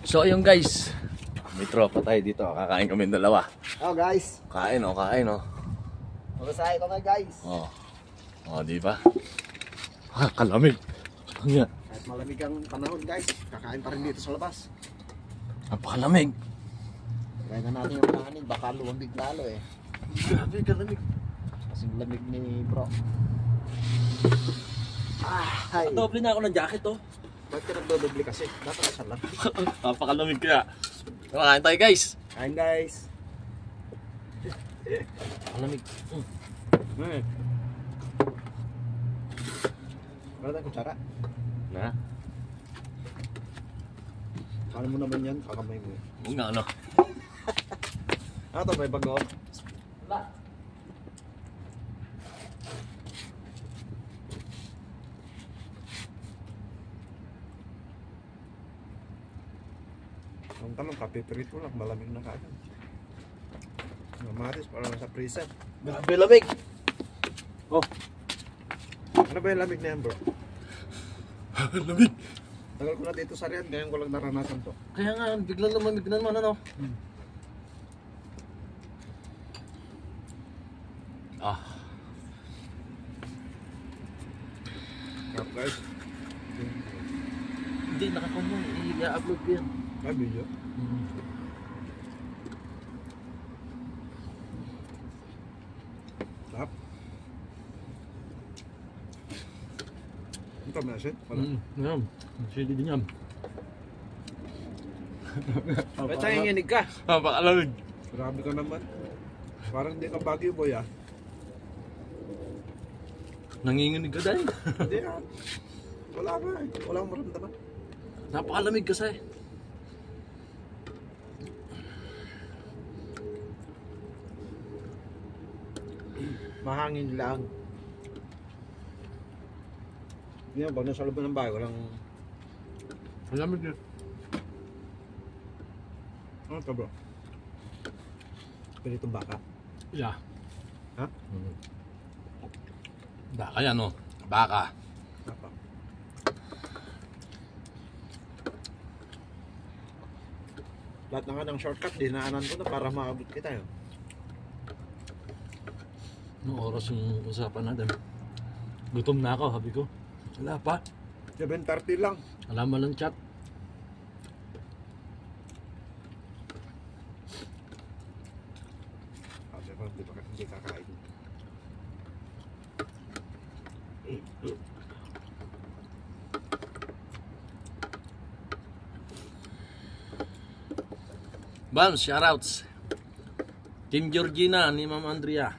So ayun guys, may tropa tayo dito. Kakain kami dalawa. Oh guys. Kain oh, kain oh. Mabasahe ko na guys. Oh. Oh, di ba? Ah, kalamig. Kanya. Kahit malamig ang panahon guys, kakain pa rin dito sa labas. Napakalamig. Kaya na natin yung kanin, baka lumambig lalo eh. Grabe, kalamig. Kasing lamig ni bro. Ay. Doble na ako ng jacket oh. Ba't ka nagdodoble kasi? Dapat isa lang. Napakalamig kaya. Kumakain tayo guys. Kain guys. Kalamig. Wala tayong kutsara. Na? Kala mo naman yan, kakamay mo. Huwag na ano. Ano to, may bago? Wala. Ang tanong, kape prito lang, malamig na kaagad. Mamatis, parang nasa freezer. Grabe lamig. Oh. Ano ba yung lamig na yan bro? Lamig. Tagal ko na dito sa Riyadh, ngayon ko lang naranasan to. Kaya nga, biglang lumamig na naman ano. Ah. Sarap guys. Hindi, nakakumo. I-upload ko yan. Ay, video. Sarap. Ito may asin? Wala. Yan. Sili din yan. Ba't nanginginig ka? Napakalamig. Grabe ka naman. Parang hindi ka Baguio boy ah. Nanginginig ka dahil. Hindi ah. Wala ka eh. Wala akong maramdaman. Napakalamig kasi. Mahangin lang. Hindi ba nasa loob ng bahay, walang... Malamig yun. Ano ito bro? Pilitong baka? Yeah. Ha? Baka yan o. Baka. Apa? Lahat na nga ng shortcut, dinaanan ko na para maabot kita yun. Anong oras yung usapan natin? Gutom na ako, sabi ko. Wala pa. 7:30 lang. Wala mo lang chat. Sabi ko, hindi kakain. Bams, shoutouts. Team Georgina ni Ma'am Andrea.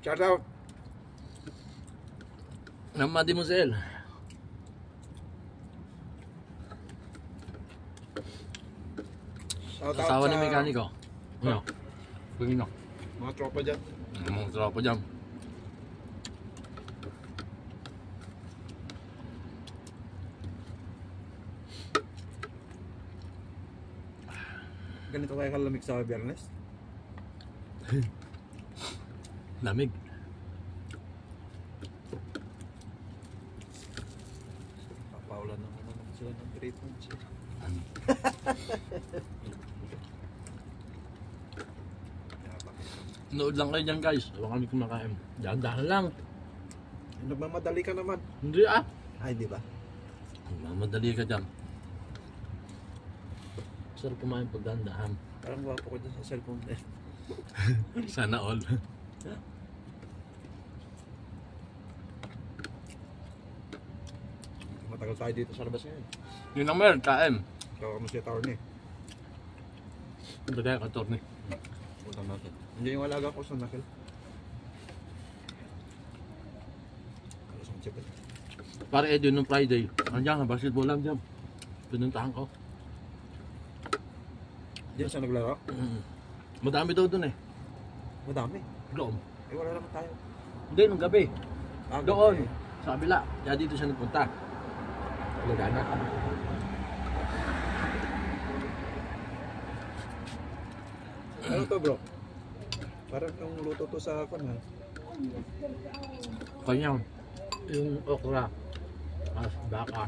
Shout out. Ng Mademoiselle. Shout out Asawa sa ni mekaniko. Ano? Pagino. mga tropa dyan. Mga tropa dyan. Ganito kaya kalamig sa Biyernes? Lamig. Papaulan na naman sila ng 3 points. Nood lang kayo dyan guys. Huwag kami kumakain. Dahan-dahan lang. Nagmamadali ka naman. Hindi ah. Ay, di ba? Mamadali ka dyan. Sarap kumain pag dahan-dahan. Parang gwapo ko dyan sa cellphone eh. Sana all. Matagal tayo dito sa labas ngayon. Yun ang meron, kain. Kaya kami si attorney. Punta tayo ka, Torne. Punta natin. Hindi yung alaga ko sa nakil. Alas ang chipet. Para Edo nung Friday. Andiyan, basketball lang dyan. Pinuntahan ko. Diyan siya naglaro? Madami daw dun eh. Madami. Doon. Eh wala naman tayo. Hindi, nung gabi. Ah, Doon. gabi. Sa kabila. Kaya dito siya nagpunta. Lagana. Ano to bro? Parang yung luto to sa kon ha. Kanya. Yung okra. Baka.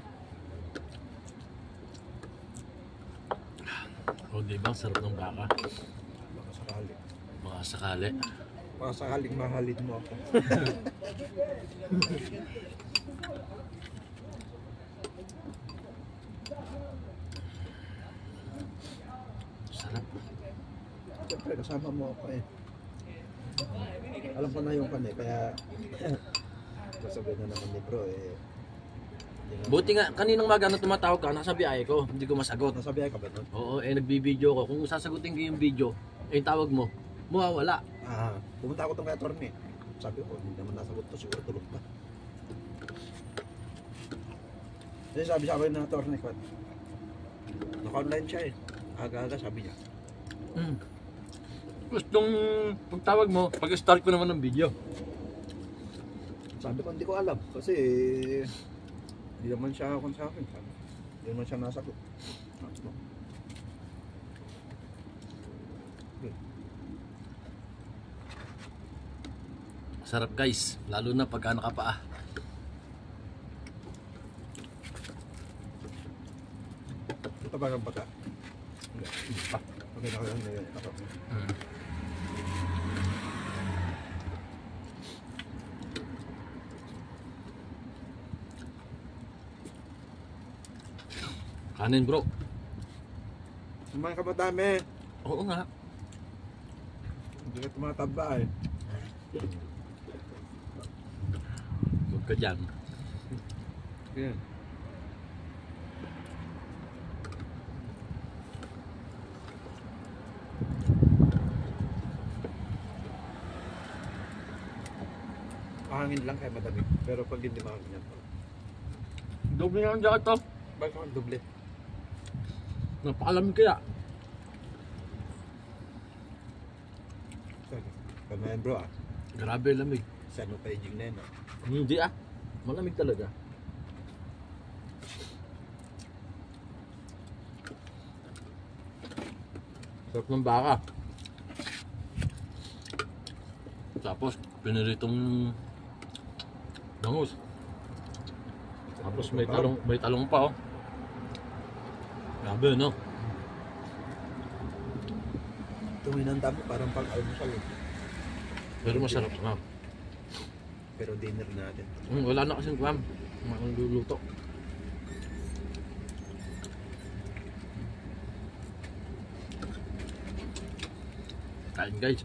O diba, sarap ng baka. Baka sakali. Baka sakali. Baka sakaling mahalin mo ako. Sarap. Siyempre, kasama mo ako eh. Alam ko na yung kan eh, kaya sasabihin na naman ni bro eh. Hindi nga- Buti nga, kaninang maga na tumatawag ka, nasa biyahe ko, hindi ko masagot. Nasabihan ka ba nun? Oo, nagbibideo ko. Kung sasagutin ko yung video, yung tawag mo, mawawala. Pumunta ako tong kay attorney. Sabi ko, hindi naman nasagot to, siguro tulog pa. Kasi sabi sa akin ng attorney ko, naka-online siya eh. Aga-aga sabi niya. Gustong pagtawag mo, pag-start ko naman ng video. Sabi ko, hindi ko alam. Kasi, hindi naman siya kung sa akin. Sabi. Hindi naman siya nasagot. Sarap guys, lalo na pagka nakapaa. Ito ba ang bata? Hindi. Okay na kayo ngayon. Kanin bro. Kumain ka madami. Oo nga. Hindi ka tumataba eh. Huwag ka dyan. Yan. Mahangin lang kaya madami. Pero pag hindi mahangin yan. Doble na ang jacket to. Bakit ang doble? Napakalamig kaya. Kaya yan bro ah. Grabe lamig. Sa ano paging na yun ah. Hindi ah. Malamig talaga. Sarap ng baka. Tapos, piniritong bangus. Tapos may talong pa oh. Grabe no? Tuminanda mo parang pag-almusal eh. Pero masarap nga. Pero dinner natin. Wala na kasing kwan. Mga luluto. Kain guys.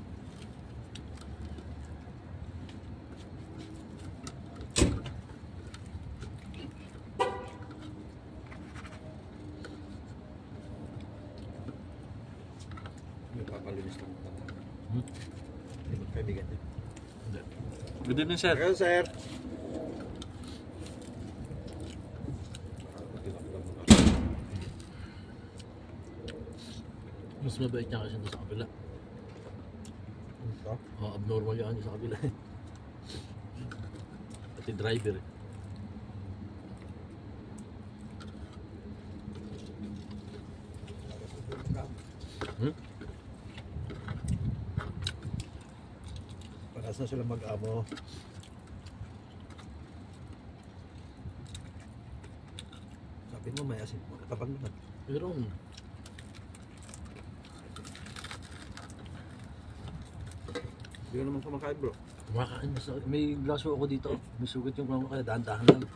May papalinis lang ito. Hmm? Hindi mo kaibigan niya. Good evening sir. Hello sir. Mas mabait niya kasi doon sa kabila. Ito? Abnormal yan sa kabila. Pati driver eh. Hmm? Paras na sila mag-amo. Sabi mo may asin mo. Kapag naman. Pero Hindi ko naman kumakain bro. kumakain na sa... May glaso ako dito. May sugat yung kumakain kaya dahan-dahan lang.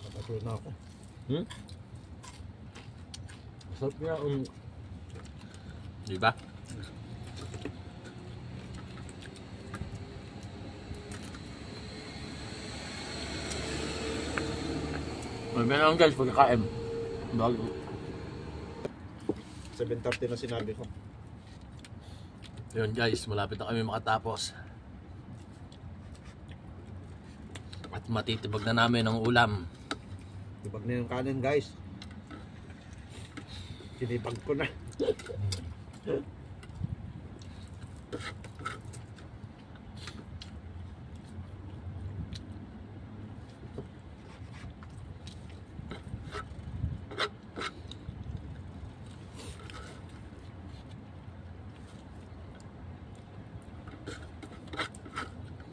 Nakapatuloy na ako. Masarap nga. Diba? May lang guys pagkakain. Bago. 7:30 na sinabi ko. Yun guys, malapit na kami makatapos. At matitibag na namin ang ulam. Ibag na yung kanin guys. Sinipag ko na.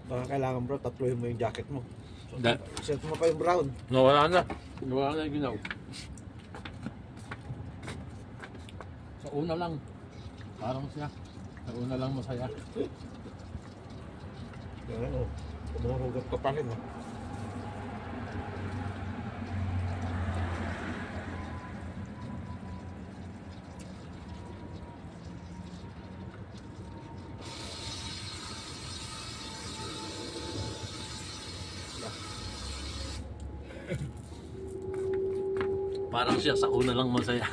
Baka kailangan bro, tatluhin mo yung jacket mo. Hindi. Set mo pa yung brown. Nawala na. Nawala na yung ginaw. una lang. Parang siya. Sa una lang masaya. Ano, kumuhugot ka pa rin. Parang siya sa una lang masaya.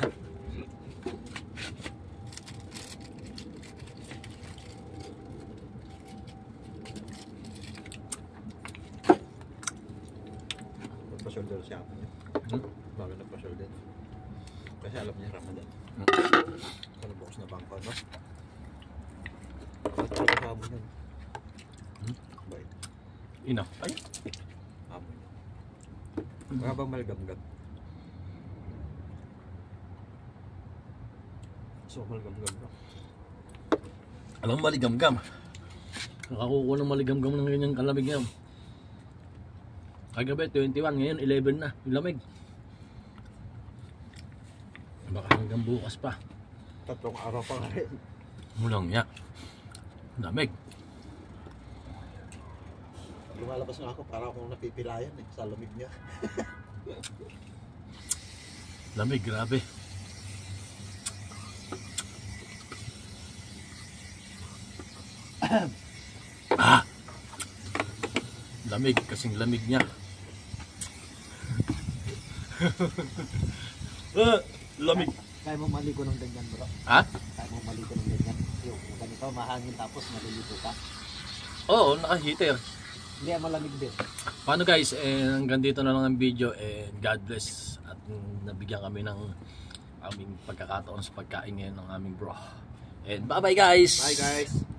Nagpa-shoulder siya ako niya. Bago nagpa-shoulder. Kasi alam niya Ramadan. Ano bukas na bangko, no? Ba't talaga sa amo yun? Bait. Ina. Ay. Amo niya. Baka bang malgam-gam? So, malgam-gam ka. Alam mo, maligam-gam. Nakakukuha ng maligam-gam ng ganyan kalamig yan. Kagabi, 21. Ngayon, 11 na. Yung lamig. Baka hanggang bukas pa. 3 araw pa nga rin. Mulang niya. Lamig. Lumalabas nga ako para akong napipilayan sa lamig niya. Lamig, grabe. Lamig, kasing lamig niya. Lamig. Kaya mo maligo ng ganyan, bro. Ha? Kaya mo maligo ng ganyan. Yung ganito, mahangin tapos maliligo ka. Oo, naka-heater. Hindi, malamig din. Paano guys, hanggang dito na lang ang video, God bless. At nabigyan kami ng aming pagkakataon sa pagkain ngayon ng aming bro. And bye bye guys! Bye guys!